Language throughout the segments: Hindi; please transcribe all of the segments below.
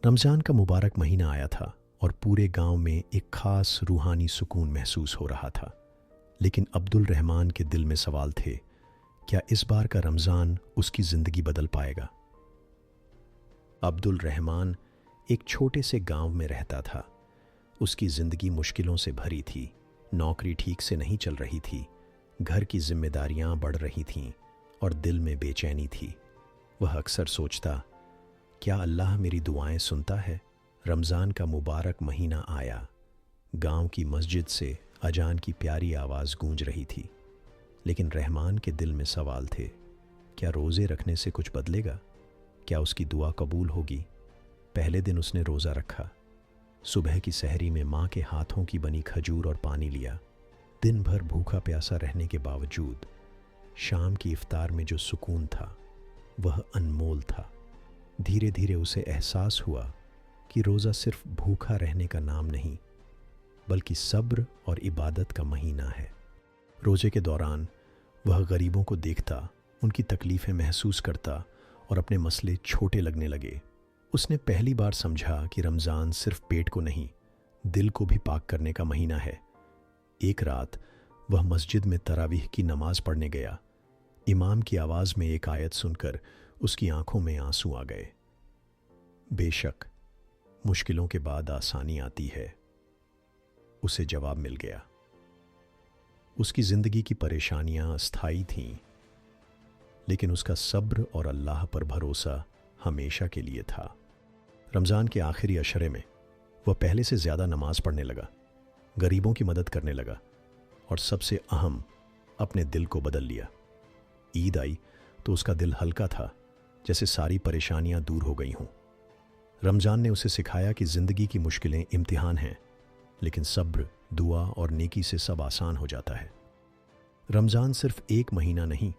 रमज़ान का मुबारक महीना आया था और पूरे गांव में एक ख़ास रूहानी सुकून महसूस हो रहा था। लेकिन अब्दुल रहमान के दिल में सवाल थे, क्या इस बार का रमज़ान उसकी ज़िंदगी बदल पाएगा? अब्दुल रहमान एक छोटे से गांव में रहता था। उसकी ज़िंदगी मुश्किलों से भरी थी। नौकरी ठीक से नहीं चल रही थी, घर की जिम्मेदारियां बढ़ रही थीं और दिल में बेचैनी थी। वह अक्सर सोचता, क्या अल्लाह मेरी दुआएं सुनता है? रमज़ान का मुबारक महीना आया। गांव की मस्जिद से अजान की प्यारी आवाज़ गूंज रही थी। लेकिन रहमान के दिल में सवाल थे, क्या रोज़े रखने से कुछ बदलेगा? क्या उसकी दुआ कबूल होगी? पहले दिन उसने रोज़ा रखा। सुबह की सहरी में माँ के हाथों की बनी खजूर और पानी लिया। दिन भर भूखा प्यासा रहने के बावजूद शाम की इफ्तार में जो सुकून था वह अनमोल था। धीरे धीरे उसे एहसास हुआ कि रोज़ा सिर्फ भूखा रहने का नाम नहीं, बल्कि सब्र और इबादत का महीना है। रोज़े के दौरान वह गरीबों को देखता, उनकी तकलीफ़ें महसूस करता और अपने मसले छोटे लगने लगे। उसने पहली बार समझा कि रमज़ान सिर्फ पेट को नहीं, दिल को भी पाक करने का महीना है। एक रात वह मस्जिद में तरावीह की नमाज पढ़ने गया। इमाम की आवाज़ में एक आयत सुनकर उसकी आंखों में आंसू आ गए। बेशक मुश्किलों के बाद आसानी आती है, उसे जवाब मिल गया। उसकी ज़िंदगी की परेशानियां अस्थायी थीं, लेकिन उसका सब्र और अल्लाह पर भरोसा हमेशा के लिए था। रमज़ान के आखिरी अशरे में वह पहले से ज़्यादा नमाज पढ़ने लगा, गरीबों की मदद करने लगा और सबसे अहम, अपने दिल को बदल लिया। ईद आई तो उसका दिल हल्का था, जैसे सारी परेशानियां दूर हो गई हों। रमज़ान ने उसे सिखाया कि ज़िंदगी की मुश्किलें इम्तिहान हैं, लेकिन सब्र, दुआ और नेकी से सब आसान हो जाता है। रमज़ान सिर्फ एक महीना नहीं,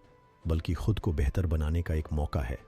बल्कि खुद को बेहतर बनाने का एक मौका है।